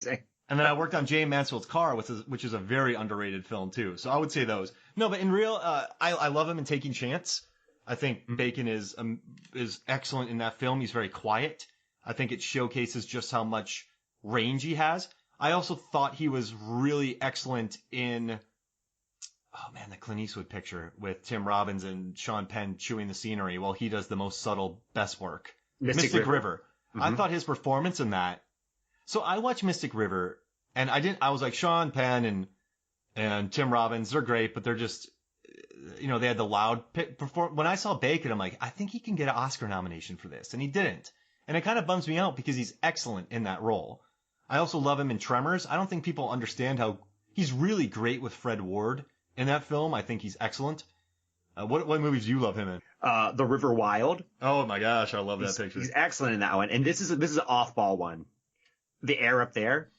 And then I worked on Jay Mansfield's Car, which is a very underrated film too. So I would say those. No, but in real, I love him in Taking Chance. I think Bacon is excellent in that film. He's very quiet. I think it showcases just how much range he has. I also thought he was really excellent in, oh man, the Clint Eastwood picture with Tim Robbins and Sean Penn chewing the scenery while he does the most subtle, best work. Mystic River. Mm-hmm. I thought his performance in that. So I watched Mystic River, and I was like, Sean Penn and Tim Robbins, they're great, but they're just, they had the loud perform. When I saw Bacon, I'm like, I think he can get an Oscar nomination for this, and he didn't. And it kind of bums me out because he's excellent in that role. I also love him in Tremors. I don't think people understand how he's really great with Fred Ward in that film. I think he's excellent. What movies do you love him in? The River Wild. Oh my gosh, I love that picture. He's excellent in that one. And this is an off-ball one. The Air Up There.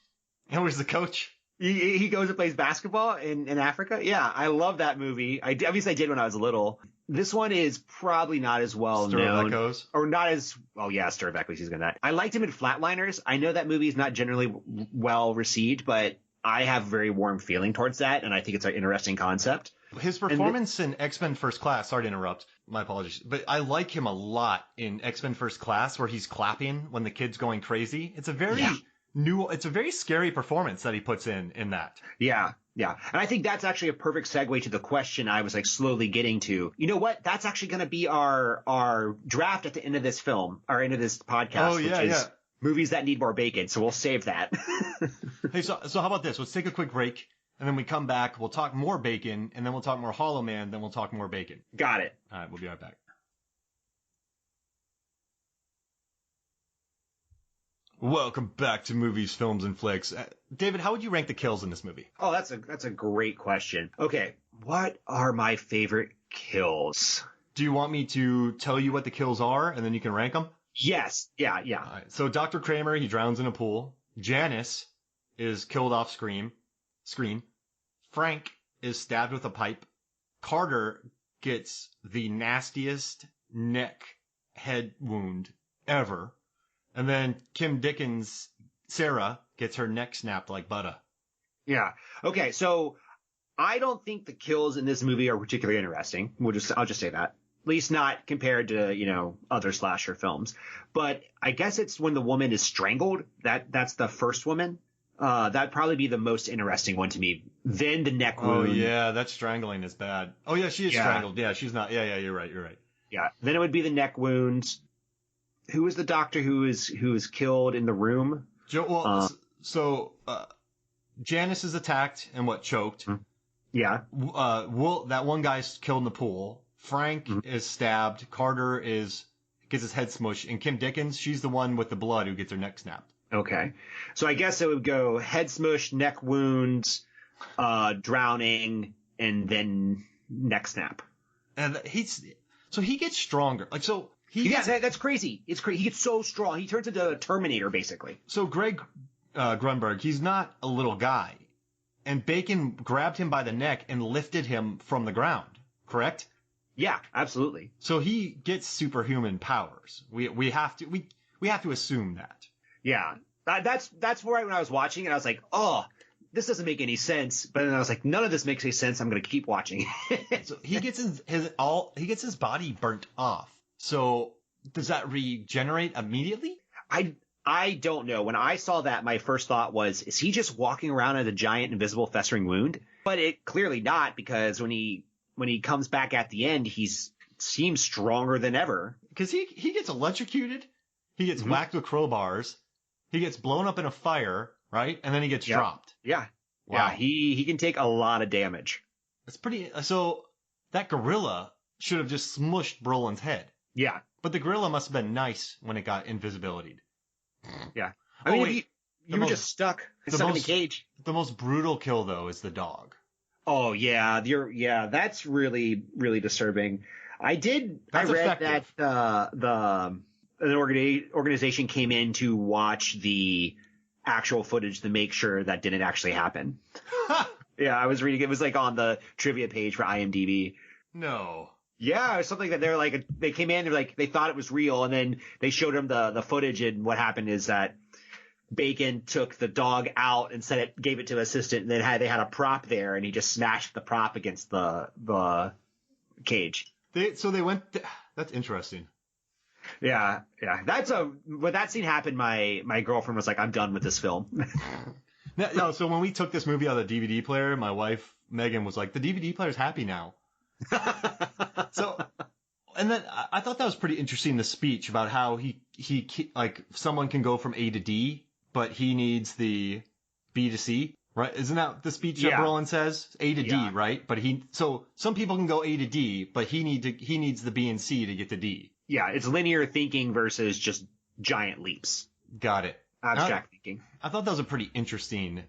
And where's the coach? He goes and plays basketball in Africa. Yeah, I love that movie. Obviously I did when I was little. This one is probably not as well known. Echoes. Or not as, oh yeah, Stir of Echoes, he's good in that. I liked him in Flatliners. I know that movie is not generally well received, but I have a very warm feeling towards that, and I think it's an interesting concept. His performance in X-Men First Class, sorry to interrupt, my apologies, but I like him a lot in X-Men First Class where he's clapping when the kid's going crazy. It's a very it's a very scary performance that he puts in that. Yeah. Yeah. And I think that's actually a perfect segue to the question I was like slowly getting to. You know what? That's actually going to be our draft at the end of this film, or end of this podcast, which is movies that need more bacon. So we'll save that. Hey, so how about this? Let's take a quick break. And then we come back, we'll talk more Bacon, and then we'll talk more Hollow Man, then we'll talk more Bacon. Got it. All right, we'll be right back. Welcome back to Movies, Films, and Flicks. David, how would you rank the kills in this movie? Oh, that's a great question. Okay, what are my favorite kills? Do you want me to tell you what the kills are, and then you can rank them? Yes. Yeah. All right. So Dr. Kramer, he drowns in a pool. Janice is killed off screen. Frank is stabbed with a pipe. Carter gets the nastiest neck head wound ever. And then Kim Dickens, Sarah, gets her neck snapped like butter. Yeah. Okay. So I don't think the kills in this movie are particularly interesting. I'll just say that. At least not compared to, other slasher films. But I guess it's when the woman is strangled. That's the first woman. That'd probably be the most interesting one to me. Then the neck wound. Oh, yeah, that strangling is bad. Oh, yeah, she is strangled. Yeah, she's not. Yeah, you're right. Yeah, then it would be the neck wounds. Who was the doctor who was killed in the room? Janice is attacked and choked. Yeah. That one guy's killed in the pool. Frank is stabbed. Carter gets his head smushed. And Kim Dickens, she's the one with the blood who gets her neck snapped. Okay. So I guess it would go head smush, neck wounds, drowning, and then neck snap. And he gets stronger. That's crazy. It's crazy. He gets so strong. He turns into a Terminator, basically. So Greg Grunberg, he's not a little guy. And Bacon grabbed him by the neck and lifted him from the ground, correct? Yeah, absolutely. So he gets superhuman powers. We have to assume that. Yeah, that's where when I was watching it, I was like, oh, this doesn't make any sense. But then I was like, none of this makes any sense. I'm going to keep watching. So he gets his body burnt off. So does that regenerate immediately? I don't know. When I saw that, my first thought was, is he just walking around with a giant invisible festering wound? But it clearly not, because when he comes back at the end, he seems stronger than ever. Because he gets electrocuted, he gets whacked with crowbars. He gets blown up in a fire, right? And then he gets dropped. Yeah. Wow. Yeah, he can take a lot of damage. It's pretty... So that gorilla should have just smushed Brolin's head. Yeah. But the gorilla must have been nice when it got invisibility. Yeah. I mean, you were just stuck in a cage. The most brutal kill, though, is the dog. Oh, yeah. That's really, really disturbing. I read that an organization came in to watch the actual footage to make sure that didn't actually happen. Yeah, I was reading. It was on the trivia page for IMDb. No. Yeah, it was something that they came in, they thought it was real, and then they showed them the footage, and what happened is that Bacon took the dog out and gave it to an assistant, and then they had a prop there, and he just smashed the prop against the cage. That's interesting. Yeah. When that scene happened, my girlfriend was like, "I'm done with this film." No, so when we took this movie out of the DVD player, my wife Megan was like, "The DVD player's happy now." So, and then I thought that was pretty interesting. The speech about how he like someone can go from A to D, but he needs the B to C, right? Isn't that the speech that Brolin says? A to D, right? But so some people can go A to D, but he needs the B and C to get to D. Yeah, it's linear thinking versus just giant leaps. Got it. Abstract thinking. I thought that was a pretty interesting.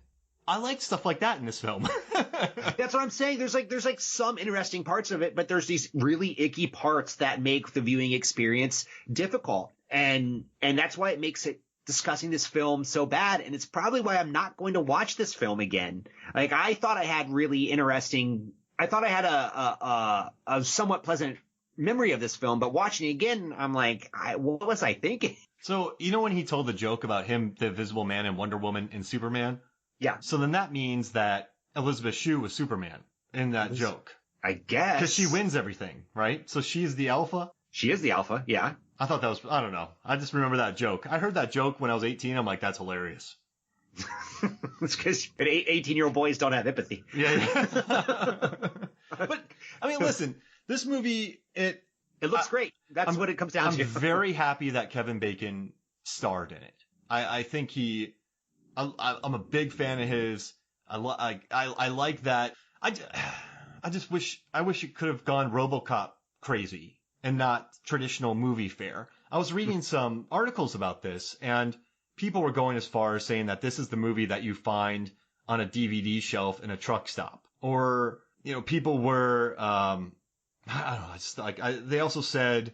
I like stuff like that in this film. That's what I'm saying. There's like some interesting parts of it, but there's these really icky parts that make the viewing experience difficult. And that's why it makes it discussing this film so bad. And it's probably why I'm not going to watch this film again. Like, I thought I had a somewhat pleasant memory of this film, but watching it again, I'm like, what was I thinking? So, you know when he told the joke about him, the Invisible Man, and Wonder Woman and Superman? Yeah. So then that means that Elisabeth Shue was Superman in that joke. I guess. Because she wins everything, right? So she's the alpha? She is the alpha, yeah. I thought that was, I don't know. I just remember that joke. I heard that joke when I was 18. I'm like, that's hilarious. It's because 18-year-old boys don't have empathy. Yeah. But, I mean, listen, this movie, it looks great. That's what it comes down to. I'm very happy that Kevin Bacon starred in it. I think I'm a big fan of his. I like that. I just wish it could have gone RoboCop crazy and not traditional movie fare. I was reading some articles about this, and people were going as far as saying that this is the movie that you find on a DVD shelf in a truck stop, or people were. I don't know. It's like they also said.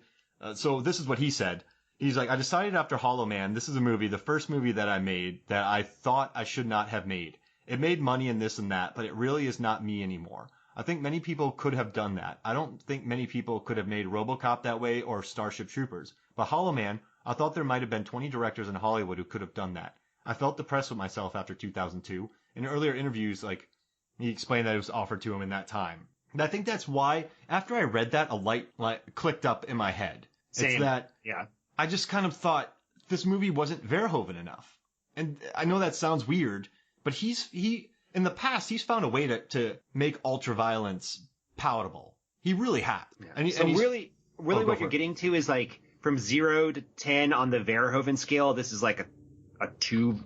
So this is what he said. He's like, I decided after Hollow Man, this is a movie, the first movie that I made that I thought I should not have made. It made money and this and that, but it really is not me anymore. I think many people could have done that. I don't think many people could have made RoboCop that way or Starship Troopers. But Hollow Man, I thought there might have been 20 directors in Hollywood who could have done that. I felt depressed with myself after 2002. In earlier interviews, like, he explained that it was offered to him in that time. And I think that's why, after I read that, a light clicked up in my head. Same. It's that yeah. I just kind of thought this movie wasn't Verhoeven enough. And I know that sounds weird, but he in the past, he's found a way to make ultraviolence palatable. He really has. Yeah. And really what you're getting to is like from 0 to 10 on the Verhoeven scale, this is like a 2.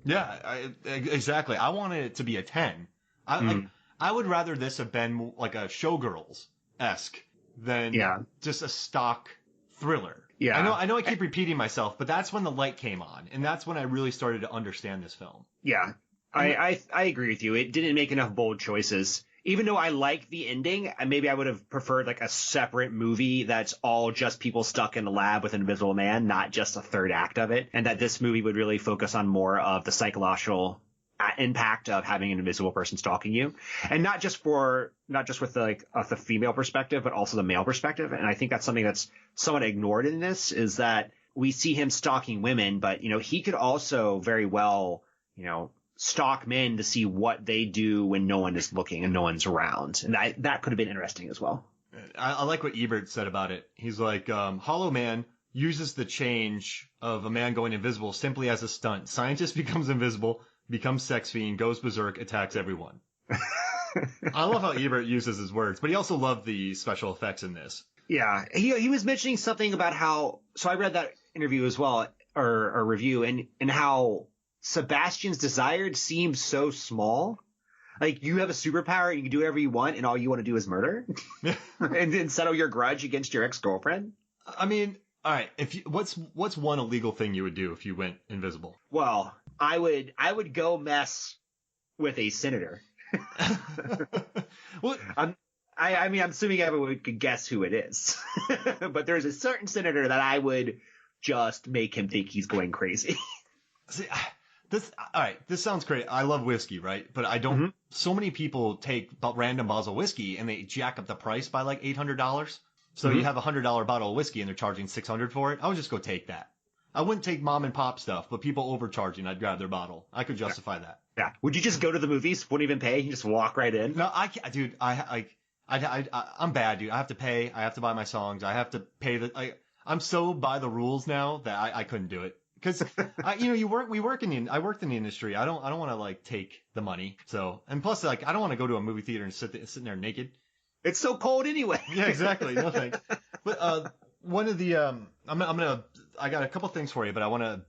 Yeah, exactly. I wanted it to be a 10. I would rather this have been like a Showgirls-esque than just a stock thriller. Yeah. I know I keep repeating myself, but that's when the light came on, and that's when I really started to understand this film. Yeah. I agree with you. It didn't make enough bold choices. Even though I like the ending, maybe I would have preferred like a separate movie that's all just people stuck in a lab with an invisible man, not just a third act of it, and that this movie would really focus on more of the psychological impact of having an invisible person stalking you, and not just with the female perspective, but also the male perspective. And I think that's something that's somewhat ignored in this, is that we see him stalking women, but he could also very well stalk men to see what they do when no one is looking and no one's around, and that could have been interesting as well. I like what Ebert said about it. He's like, Hollow Man uses the change of a man going invisible simply as a stunt. Scientist becomes invisible, becomes sex fiend, goes berserk, attacks everyone. I love how Ebert uses his words, but he also loved the special effects in this. Yeah, he was mentioning something about how. So I read that interview as well, or review, and how Sebastian's desire seems so small. Like, you have a superpower and you can do whatever you want, and all you want to do is murder, and then settle your grudge against your ex-girlfriend. I mean, all right. What's one illegal thing you would do if you went invisible? Well, I would go mess with a senator. Well, I'm assuming everyone could guess who it is, but there's a certain senator that I would just make him think he's going crazy. See, this sounds great. I love whiskey, right? But I don't. Mm-hmm. So many people take random bottles of whiskey and they jack up the price by like $800. So you have $100 bottle of whiskey and they're charging $600 for it. I would just go take that. I wouldn't take mom and pop stuff, but people overcharging, I'd grab their bottle. I could justify that. Yeah. Would you just go to the movies? Wouldn't even pay? You just walk right in? No, I can't, dude. I'm bad, dude. I have to pay. I have to buy my songs. I have to pay I'm so by the rules now that I couldn't do it. Because we work in I worked in the industry. I don't want to like take the money. So, and plus like I don't want to go to a movie theater and sitting there naked. It's so cold anyway. Yeah, exactly. No thanks. But one of the I got a couple things for you, but I want to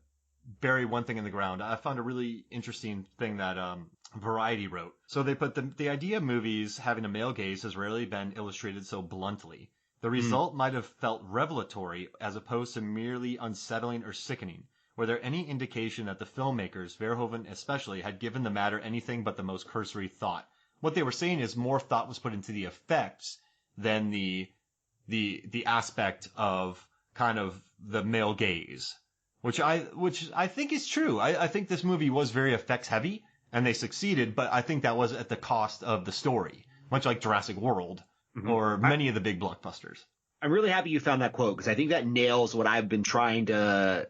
bury one thing in the ground. I found a really interesting thing that Variety wrote. So they put the idea of movies having a male gaze has rarely been illustrated so bluntly. The result might have felt revelatory as opposed to merely unsettling or sickening. Were there any indication that the filmmakers, Verhoeven especially, had given the matter anything but the most cursory thought? What they were saying is more thought was put into the effects than the aspect of kind of the male gaze, which I think is true. I think this movie was very effects heavy and they succeeded, but I think that was at the cost of the story, much like Jurassic World or many of the big blockbusters. I'm really happy you found that quote because I think that nails what I've been trying to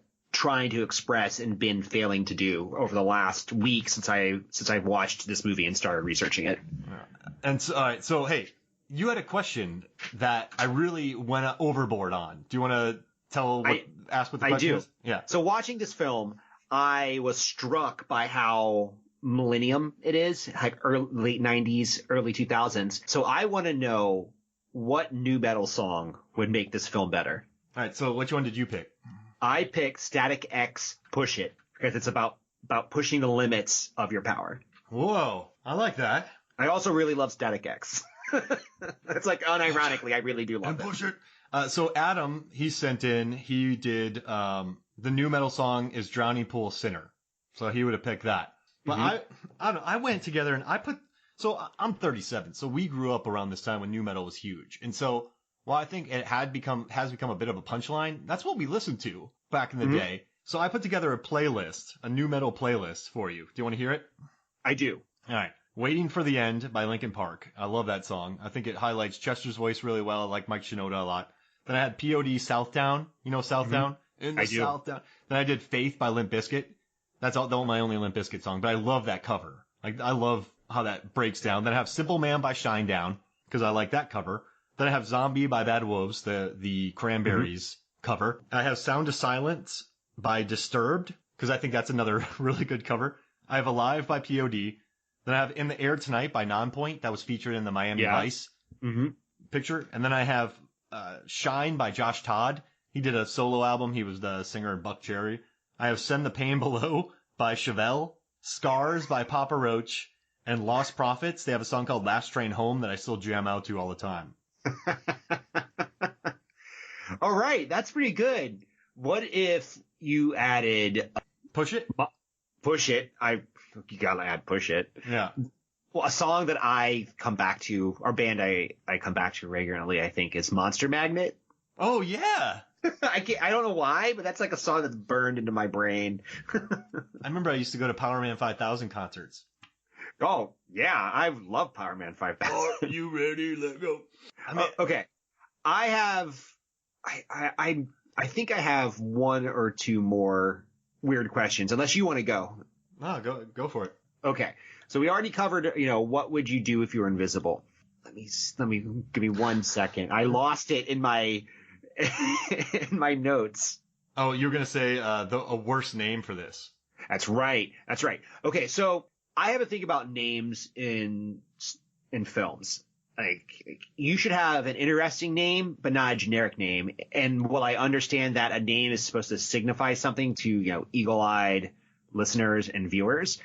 express and been failing to do over the last week since I've watched this movie and started researching it. And so, all right, so hey, you had a question that I really went overboard on. Do you want to ask what the question is? Yeah. So watching this film, I was struck by how millennium it is, like late 90s, early 2000s. So I want to know what nu metal song would make this film better. All right, so which one did you pick? I picked Static X Push It because it's about pushing the limits of your power. Whoa, I like that. I also really love Static X. It's like unironically, I really do love it. Push it. So Adam, he sent in, he did the nu metal song is Drowning Pool Sinner. So he would have picked that. But I don't know, I went together and so I'm 37, so we grew up around this time when nu metal was huge. And so while I think it has become a bit of a punchline, that's what we listened to back in the day. So I put together a nu metal playlist for you. Do you want to hear it? I do. All right. Waiting for the End by Linkin Park. I love that song. I think it highlights Chester's voice really well. I like Mike Shinoda a lot. Then I had POD Southtown. You know Southtown? In the Southtown. Then I did Faith by Limp Bizkit. That's my only Limp Bizkit song, but I love that cover. Like, I love how that breaks down. Then I have Simple Man by Shinedown, because I like that cover. Then I have Zombie by Bad Wolves, the Cranberries cover. I have Sound of Silence by Disturbed, because I think that's another really good cover. I have Alive by POD. Then I have In the Air Tonight by Nonpoint. That was featured in the Miami Vice picture. And then I have Shine by Josh Todd. He did a solo album. He was the singer in Buck Cherry. I have Send the Pain Below by Chevelle. Scars by Papa Roach. And Lost Prophets. They have a song called Last Train Home that I still jam out to all the time. All right. That's pretty good. What if you added... Push It? Push It. You gotta add Push It. Yeah. Well, a song that I come back to, or band I come back to regularly, I think, is Monster Magnet. Oh, yeah. I don't know why, but that's like a song that's burned into my brain. I remember I used to go to Power Man 5000 concerts. Oh, yeah. I love Power Man 5000. Are you ready? Let go. Okay. I think I have one or two more weird questions, unless you want to go. No, go for it. Okay. So we already covered, what would you do if you were invisible? Let me give me 1 second. I lost it in my in my notes. Oh, you're going to say a worse name for this. That's right. Okay, so I have a thing about names in films. Like, you should have an interesting name, but not a generic name. And while I understand that a name is supposed to signify something to, eagle-eyed listeners and viewers,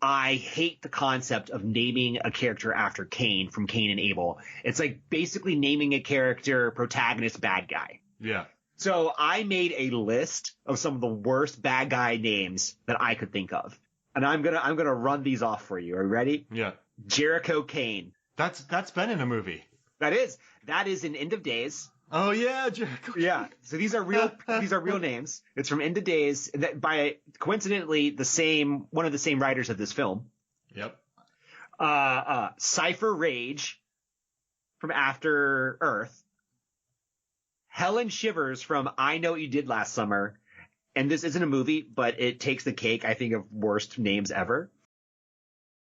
I hate the concept of naming a character after Cain from Cain and Abel. It's like basically naming a character protagonist bad guy. Yeah. So I made a list of some of the worst bad guy names that I could think of. And I'm gonna run these off for you. Are you ready? Yeah. Jericho Kane. That's been in a movie. That is in End of Days. Oh yeah, Jericho. Yeah. So these are real names. It's from End of Days, that by coincidentally one of the same writers of this film. Yep. Cypher Rage from After Earth. Helen Shivers from I Know What You Did Last Summer, and this isn't a movie, but it takes the cake, I think, of worst names ever.